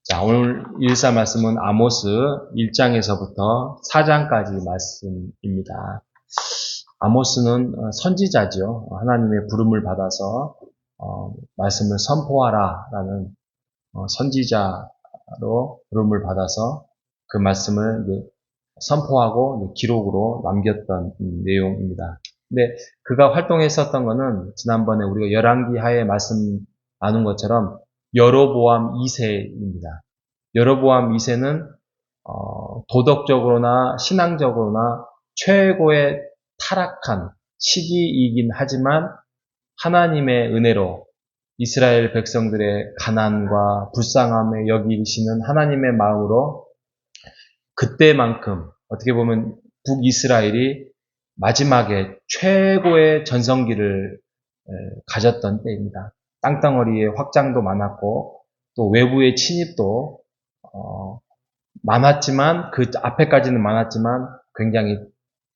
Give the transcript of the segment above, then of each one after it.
자, 오늘 일사 말씀은 아모스 1장에서부터 4장까지 말씀입니다. 아모스는 선지자죠. 하나님의 부름을 받아서 말씀을 선포하라라는 선지자로 부름을 받아서 그 말씀을 선포하고 기록으로 남겼던 내용입니다. 근데 그가 활동했었던 것은 지난번에 우리가 열왕기 하에 말씀 나눈 것처럼 여로보암 2세입니다. 여로보암 2세는 도덕적으로나 신앙적으로나 최고의 타락한 시기이긴 하지만 하나님의 은혜로 이스라엘 백성들의 가난과 불쌍함에 여기시는 하나님의 마음으로 그때만큼 어떻게 보면 북이스라엘이 마지막에 최고의 전성기를 가졌던 때입니다. 땅덩어리의 확장도 많았고 또 외부의 침입도 많았지만 그 앞에까지는 많았지만 굉장히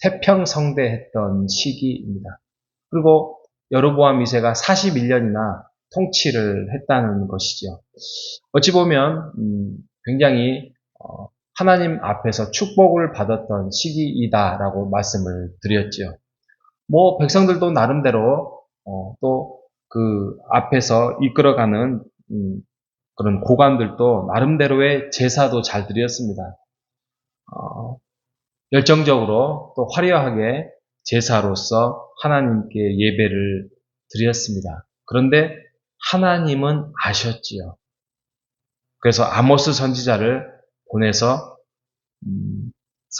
태평성대했던 시기입니다. 그리고 여로보암 2세가 41년이나 통치를 했다는 것이죠. 어찌 보면 굉장히 하나님 앞에서 축복을 받았던 시기이다라고 말씀을 드렸죠. 백성들도 나름대로 또 그 앞에서 이끌어가는 그런 고관들도 나름대로의 제사도 잘 드렸습니다. 열정적으로 또 화려하게 제사로서 하나님께 예배를 드렸습니다. 그런데 하나님은 아셨지요. 그래서 아모스 선지자를 보내서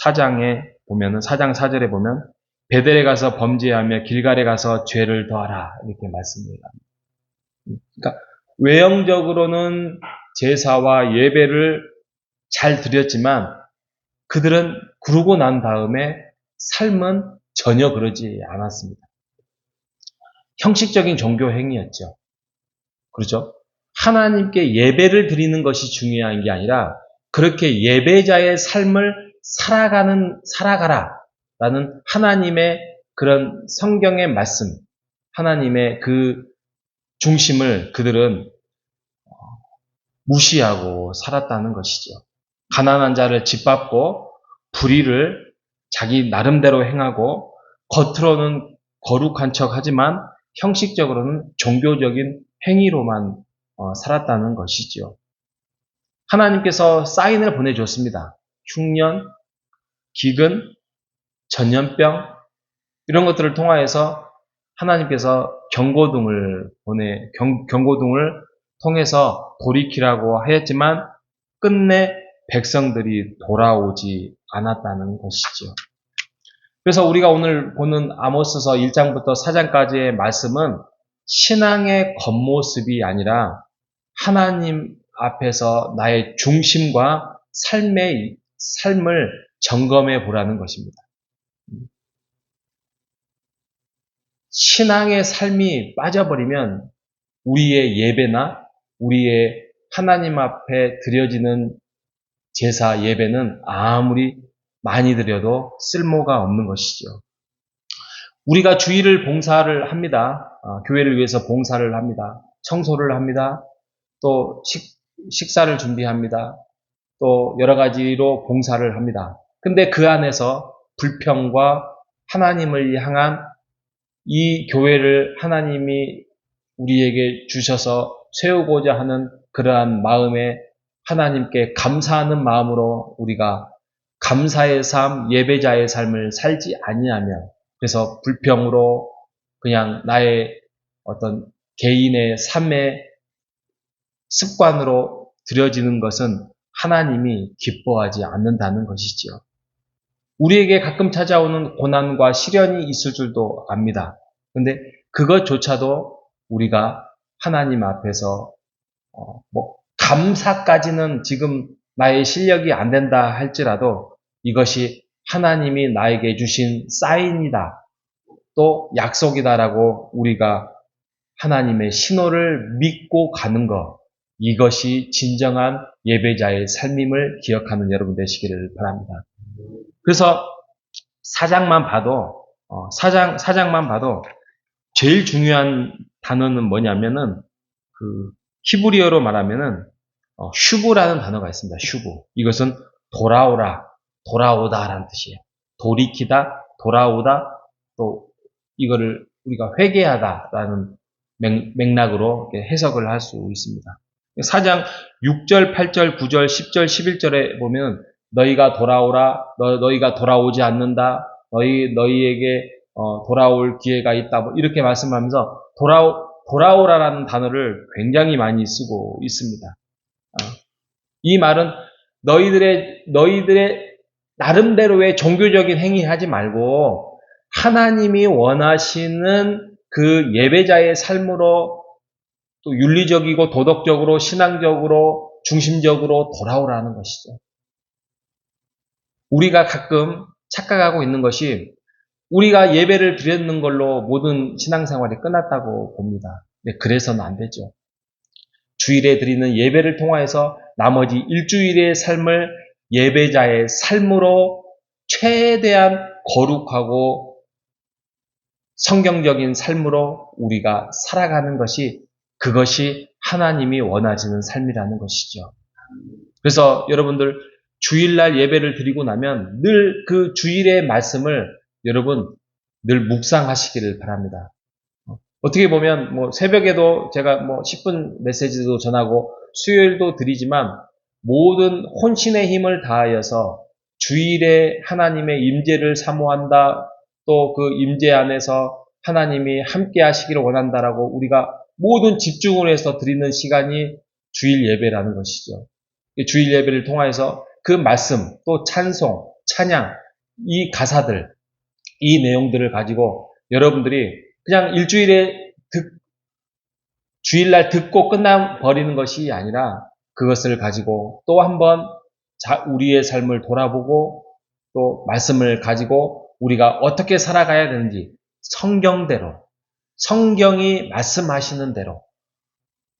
4장에 보면은 4장 4절에 보면 베델에 가서 범죄하며 길갈에 가서 죄를 더하라 이렇게 말씀합니다. 그러니까 외형적으로는 제사와 예배를 잘 드렸지만 그들은 그러고 난 다음에 삶은 전혀 그러지 않았습니다. 형식적인 종교 행위였죠. 그렇죠? 하나님께 예배를 드리는 것이 중요한 게 아니라 그렇게 예배자의 삶을 살아가라라는 하나님의 그런 성경의 말씀, 하나님의 그 중심을 그들은 무시하고 살았다는 것이죠. 가난한 자를 짓밟고 불의를 자기 나름대로 행하고 겉으로는 거룩한 척하지만 형식적으로는 종교적인 행위로만 살았다는 것이죠. 하나님께서 사인을 보내줬습니다. 흉년, 기근, 전염병 이런 것들을 통하여서 하나님께서 경고등을 통해서 돌이키라고 하였지만 끝내 백성들이 돌아오지 않았다는 것이죠. 그래서 우리가 오늘 보는 아모스서 1장부터 4장까지의 말씀은 신앙의 겉모습이 아니라 하나님 앞에서 나의 중심과 삶을 점검해 보라는 것입니다. 신앙의 삶이 빠져버리면 우리의 예배나 우리의 하나님 앞에 드려지는 제사 예배는 아무리 많이 드려도 쓸모가 없는 것이죠. 우리가 주일을 봉사를 합니다. 교회를 위해서 봉사를 합니다. 청소를 합니다. 또 식사를 준비합니다. 또 여러 가지로 봉사를 합니다. 근데 그 안에서 불평과 하나님을 향한 이 교회를 하나님이 우리에게 주셔서 세우고자 하는 그러한 마음에 하나님께 감사하는 마음으로 우리가 감사의 삶, 예배자의 삶을 살지 아니하며 그래서 불평으로 그냥 나의 어떤 개인의 삶의 습관으로 드려지는 것은 하나님이 기뻐하지 않는다는 것이지요. 우리에게 가끔 찾아오는 고난과 시련이 있을 줄도 압니다. 그런데 그것조차도 우리가 하나님 앞에서 감사까지는 지금 나의 실력이 안 된다 할지라도 이것이 하나님이 나에게 주신 사인이다. 또 약속이다라고 우리가 하나님의 신호를 믿고 가는 것. 이것이 진정한 예배자의 삶임을 기억하는 여러분 되시기를 바랍니다. 그래서 사장만 봐도 제일 중요한 단어는 뭐냐면은 그 히브리어로 말하면은 슈브라는 단어가 있습니다. 슈브. 이것은 돌아오라, 돌아오다라는 뜻이에요. 돌이키다, 돌아오다, 또 이거를 우리가 회개하다라는 맥락으로 해석을 할 수 있습니다. 4장 6절, 8절, 9절, 10절, 11절에 보면 너희가 돌아오라, 너희가 돌아오지 않는다, 너희에게 돌아올 기회가 있다, 뭐 이렇게 말씀하면서 돌아오라라는 단어를 굉장히 많이 쓰고 있습니다. 이 말은 너희들의 나름대로의 종교적인 행위 하지 말고 하나님이 원하시는 그 예배자의 삶으로 또 윤리적이고 도덕적으로 신앙적으로 중심적으로 돌아오라는 것이죠. 우리가 가끔 착각하고 있는 것이 우리가 예배를 드렸는 걸로 모든 신앙생활이 끝났다고 봅니다. 그래서는 안 되죠. 주일에 드리는 예배를 통하여서 나머지 일주일의 삶을 예배자의 삶으로 최대한 거룩하고 성경적인 삶으로 우리가 살아가는 것이 그것이 하나님이 원하시는 삶이라는 것이죠. 그래서 여러분들 주일날 예배를 드리고 나면 늘 그 주일의 말씀을 여러분 늘 묵상하시기를 바랍니다. 어떻게 보면 뭐 새벽에도 제가 뭐 10분 메시지도 전하고 수요일도 드리지만 모든 혼신의 힘을 다하여서 주일에 하나님의 임재를 사모한다. 또 그 임재 안에서 하나님이 함께 하시기를 원한다라고 우리가 모든 집중을 해서 드리는 시간이 주일 예배라는 것이죠. 주일 예배를 통해서 그 말씀, 또 찬송, 찬양, 이 가사들, 이 내용들을 가지고 여러분들이 그냥 일주일에 주일날 듣고 끝나버리는 것이 아니라 그것을 가지고 또 한번 우리의 삶을 돌아보고 또 말씀을 가지고 우리가 어떻게 살아가야 되는지 성경대로, 성경이 말씀하시는 대로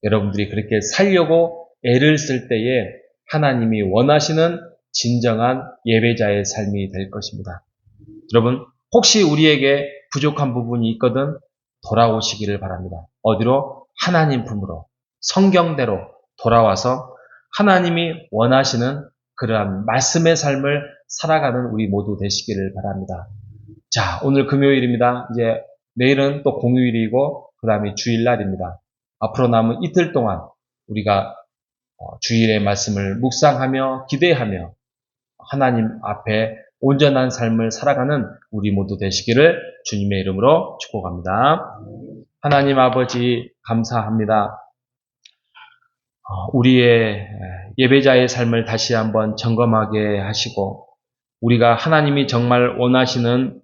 여러분들이 그렇게 살려고 애를 쓸 때에 하나님이 원하시는 진정한 예배자의 삶이 될 것입니다. 여러분, 혹시 우리에게 부족한 부분이 있거든 돌아오시기를 바랍니다. 어디로? 하나님 품으로, 성경대로 돌아와서 하나님이 원하시는 그러한 말씀의 삶을 살아가는 우리 모두 되시기를 바랍니다. 자, 오늘 금요일입니다. 이제 내일은 또 공휴일이고 그 다음에 주일날입니다. 앞으로 남은 이틀 동안 우리가 주일의 말씀을 묵상하며 기대하며 하나님 앞에 온전한 삶을 살아가는 우리 모두 되시기를 주님의 이름으로 축복합니다. 하나님 아버지 감사합니다. 우리의 예배자의 삶을 다시 한번 점검하게 하시고 우리가 하나님이 정말 원하시는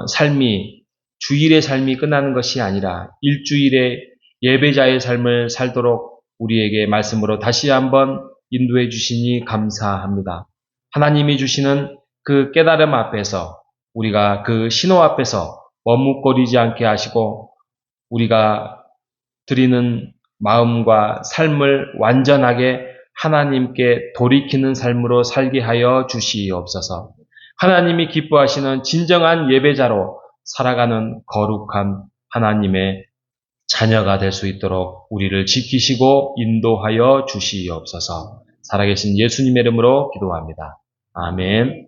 삶이 주일의 삶이 끝나는 것이 아니라 일주일의 예배자의 삶을 살도록 우리에게 말씀으로 다시 한번 인도해 주시니 감사합니다. 하나님이 주시는 그 깨달음 앞에서 우리가 그 신호 앞에서 머뭇거리지 않게 하시고 우리가 드리는 마음과 삶을 완전하게 하나님께 돌이키는 삶으로 살게 하여 주시옵소서. 하나님이 기뻐하시는 진정한 예배자로 살아가는 거룩한 하나님의 자녀가 될 수 있도록 우리를 지키시고 인도하여 주시옵소서. 살아계신 예수님의 이름으로 기도합니다. 아멘.